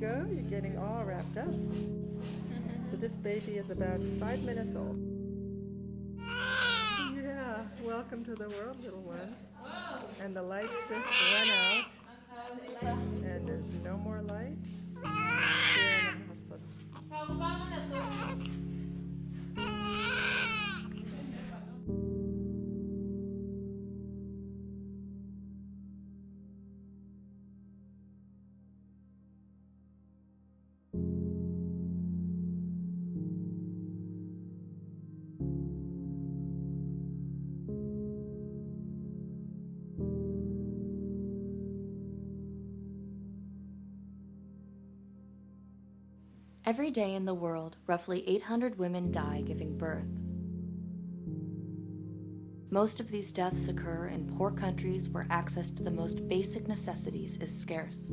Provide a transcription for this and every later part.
go. You're getting all wrapped up. So this baby is about 5 minutes old. Yeah, welcome to the world, little one. And the lights just went out. And there's no more light here in the hospital. Every day in the world, roughly 800 women die giving birth. Most of these deaths occur in poor countries where access to the most basic necessities is scarce.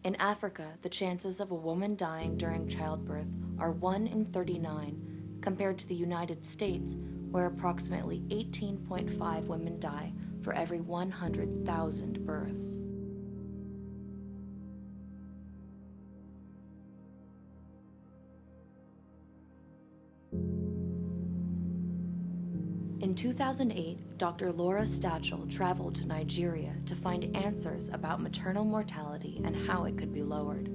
In Africa, the chances of a woman dying during childbirth are 1 in 39, compared to the United States, where approximately 18.5 women die for every 100,000 births. In 2008, Dr. Laura Stachel traveled to Nigeria to find answers about maternal mortality and how it could be lowered.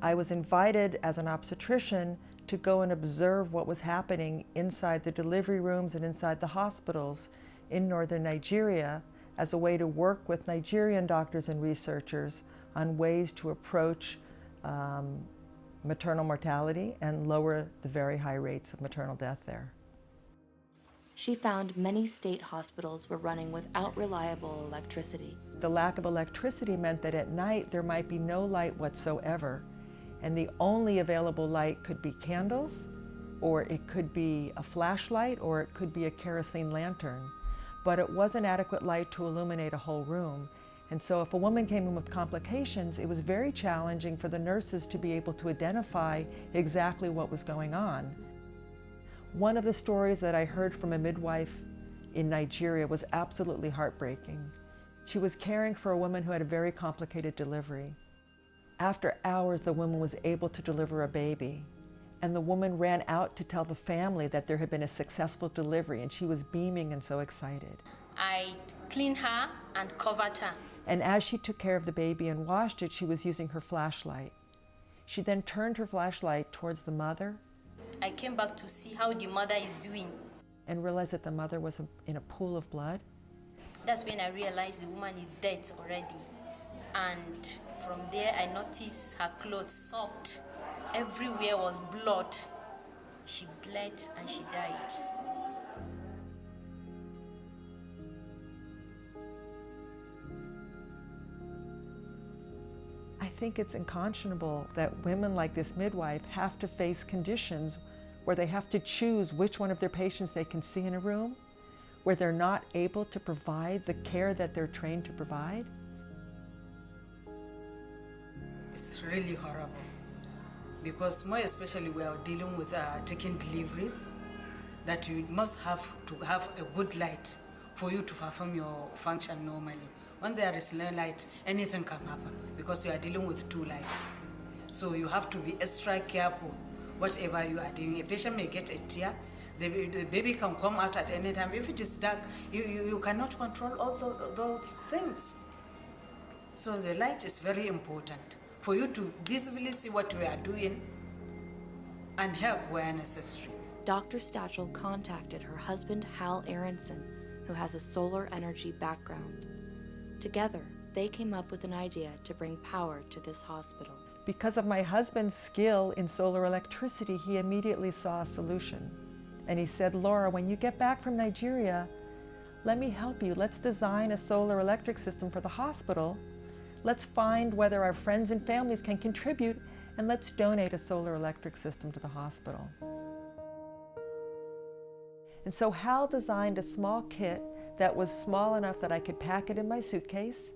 I was invited as an obstetrician to go and observe what was happening inside the delivery rooms and inside the hospitals in northern Nigeria as a way to work with Nigerian doctors and researchers on ways to approach maternal mortality and lower the very high rates of maternal death there. She found many state hospitals were running without reliable electricity. The lack of electricity meant that at night there might be no light whatsoever, and the only available light could be candles, or it could be a flashlight, or it could be a kerosene lantern. But it wasn't adequate light to illuminate a whole room. And so if a woman came in with complications, it was very challenging for the nurses to be able to identify exactly what was going on. One of the stories that I heard from a midwife in Nigeria was absolutely heartbreaking. She was caring for a woman who had a very complicated delivery. After hours, the woman was able to deliver a baby, and the woman ran out to tell the family that there had been a successful delivery, and she was beaming and so excited. I cleaned her and covered her. And as she took care of the baby and washed it, she was using her flashlight. She then turned her flashlight towards the mother. I came back to see how the mother is doing. And realized that the mother was in a pool of blood. That's when I realized the woman is dead already. And from there, I noticed her clothes soaked. Everywhere was blood. She bled and she died. I think it's unconscionable that women like this midwife have to face conditions where they have to choose which one of their patients they can see in a room, where they're not able to provide the care that they're trained to provide. It's really horrible, because more especially we are dealing with taking deliveries, that you must have to have a good light for you to perform your function normally. When there is no light, anything can happen, because you are dealing with two lives. So you have to be extra careful whatever you are doing. A patient may get a tear, the baby can come out at any time. If it is dark, you cannot control all those things. So the light is very important for you to visibly see what we are doing and help where necessary. Dr. Stachel contacted her husband, Hal Aronson, who has a solar energy background. Together, they came up with an idea to bring power to this hospital. Because of my husband's skill in solar electricity, he immediately saw a solution. And he said, Laura, when you get back from Nigeria, let me help you. Let's design a solar electric system for the hospital. Let's find whether our friends and families can contribute, and let's donate a solar electric system to the hospital. And so Hal designed a small kit that was small enough that I could pack it in my suitcase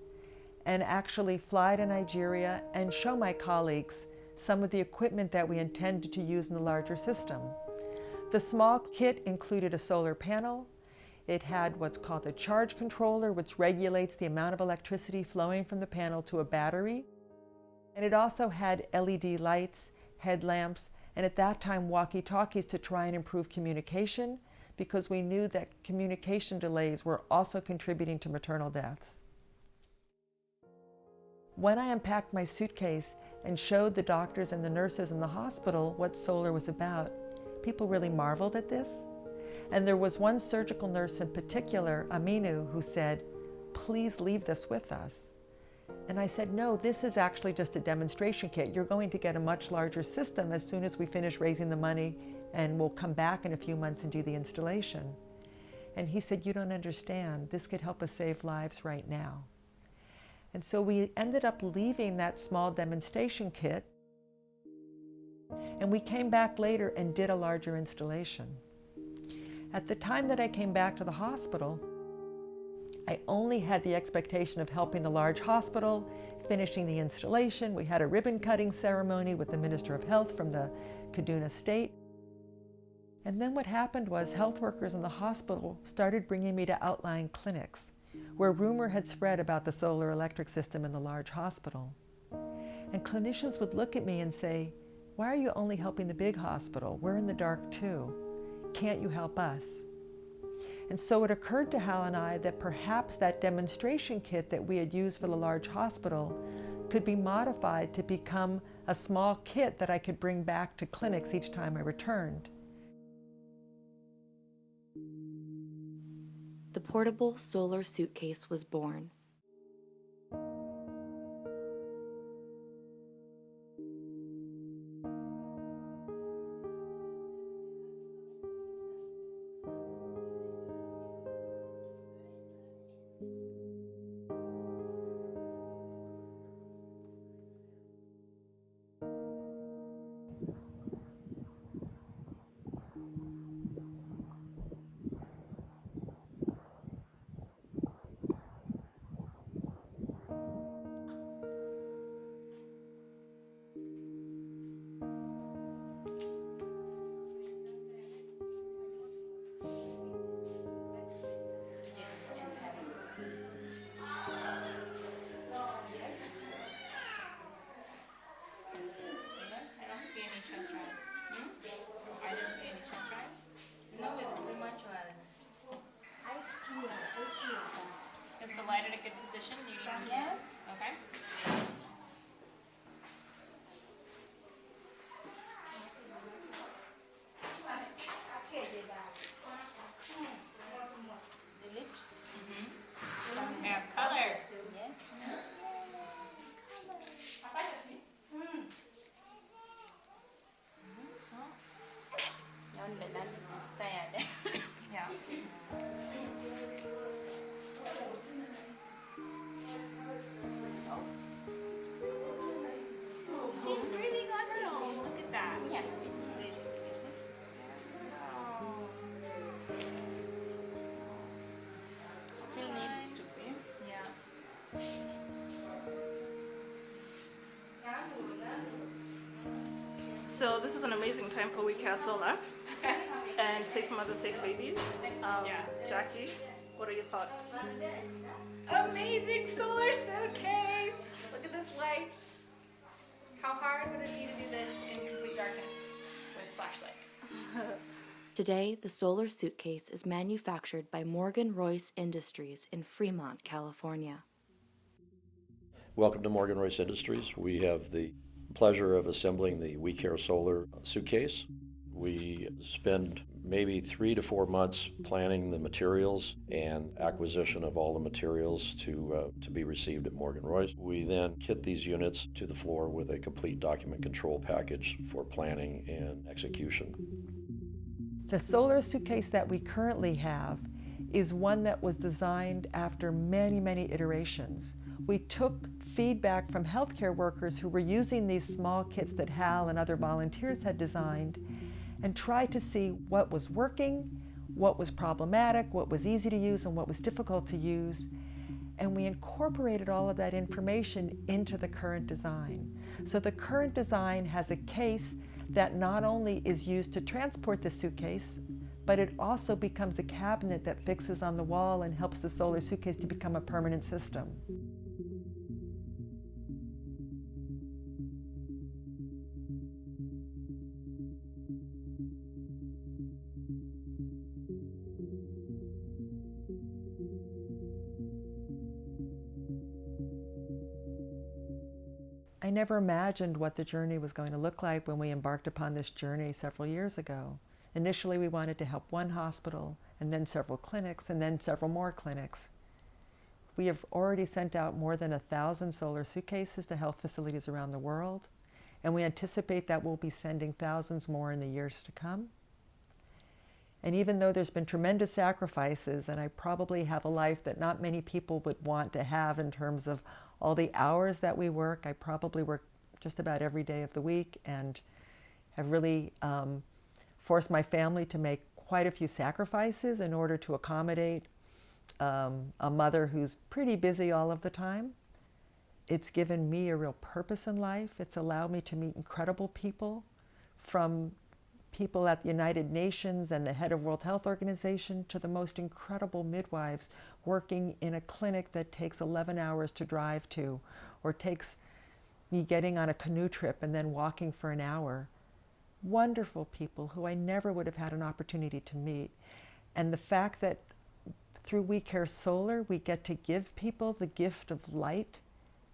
and actually fly to Nigeria and show my colleagues some of the equipment that we intended to use in the larger system. The small kit included a solar panel, It had what's called a charge controller, which regulates the amount of electricity flowing from the panel to a battery. And it also had LED lights, headlamps, and at that time walkie-talkies to try and improve communication, because we knew that communication delays were also contributing to maternal deaths. When I unpacked my suitcase and showed the doctors and the nurses in the hospital what solar was about, people really marveled at this. And there was one surgical nurse in particular, Aminu, who said, "Please leave this with us." And I said, "No, this is actually just a demonstration kit. You're going to get a much larger system as soon as we finish raising the money, and we'll come back in a few months and do the installation." And he said, "You don't understand. This could help us save lives right now." And so we ended up leaving that small demonstration kit, and we came back later and did a larger installation. At the time that I came back to the hospital, I only had the expectation of helping the large hospital, finishing the installation. We had a ribbon cutting ceremony with the Minister of Health from the Kaduna State. And then what happened was health workers in the hospital started bringing me to outlying clinics where rumor had spread about the solar electric system in the large hospital. And clinicians would look at me and say, "Why are you only helping the big hospital? We're in the dark too. Can't you help us?" And so it occurred to Hal and I that perhaps that demonstration kit that we had used for the large hospital could be modified to become a small kit that I could bring back to clinics each time I returned. The portable solar suitcase was born. Is the light at a good position? Yes. Okay. The lips. And color. Yes. Yonder, that is inspired. Yeah. She's breathing on her own. Look at that. Yeah, it's really still needs to be. Yeah. So this is an amazing time for We Care Solar and Safe Mother, Safe Babies. Jackie, what are your thoughts? Amazing solar suitcase. Look at this light. How hard would it be to do this in complete darkness with flashlight? Today, the solar suitcase is manufactured by Morgan Royce Industries in Fremont, California. Welcome to Morgan Royce Industries. We have the pleasure of assembling the We Care Solar suitcase. We spend maybe 3 to 4 months planning the materials and acquisition of all the materials to be received at Morgan Royce. We then kit these units to the floor with a complete document control package for planning and execution. The solar suitcase that we currently have is one that was designed after many, many iterations. We took feedback from healthcare workers who were using these small kits that Hal and other volunteers had designed and tried to see what was working, what was problematic, what was easy to use, and what was difficult to use. And we incorporated all of that information into the current design. So the current design has a case that not only is used to transport the suitcase, but it also becomes a cabinet that fixes on the wall and helps the solar suitcase to become a permanent system. I never imagined what the journey was going to look like when we embarked upon this journey several years ago. Initially, we wanted to help one hospital, and then several clinics, and then several more clinics. We have already sent out more than 1,000 solar suitcases to health facilities around the world, and we anticipate that we'll be sending thousands more in the years to come. And even though there's been tremendous sacrifices, and I probably have a life that not many people would want to have in terms of all the hours that we work, I probably work just about every day of the week and have really forced my family to make quite a few sacrifices in order to accommodate a mother who's pretty busy all of the time. It's given me a real purpose in life. It's allowed me to meet incredible people, from people at the United Nations and the head of World Health Organization to the most incredible midwives working in a clinic that takes 11 hours to drive to, or takes me getting on a canoe trip and then walking for an hour. Wonderful people who I never would have had an opportunity to meet. And the fact that through We Care Solar, we get to give people the gift of light,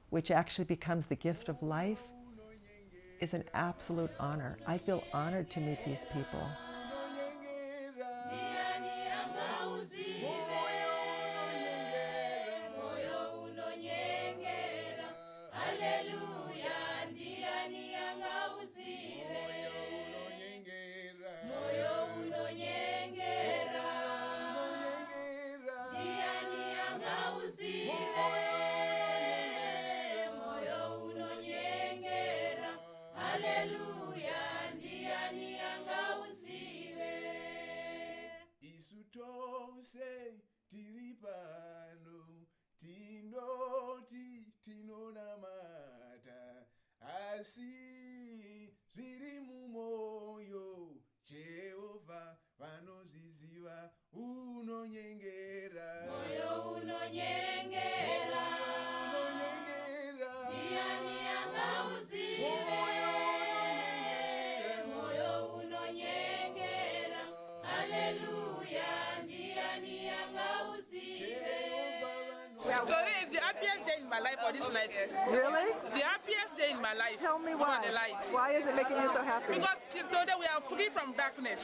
which actually becomes the gift of life, is an absolute honor. I feel honored to meet these people. Asi zviri mumoyo Jehovah vanozviziva unonyengera moyo unonyengera Tiani angauzive moyo unonyengera Hallelujah Tiani angauzive. Today is the happiest day in my life for this night. Really? The happiest day in my life. Tell me why. The light. Why is it making you so happy? Because today we are free from darkness.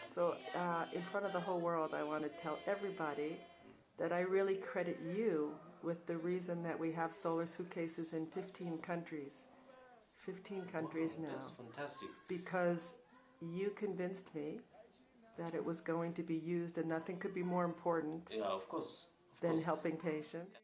So in front of the whole world, I want to tell everybody that I really credit you with the reason that we have solar suitcases in 15 countries. 15 countries now. That's fantastic. Because you convinced me that it was going to be used, and nothing could be more important Yeah, of course. than helping patients.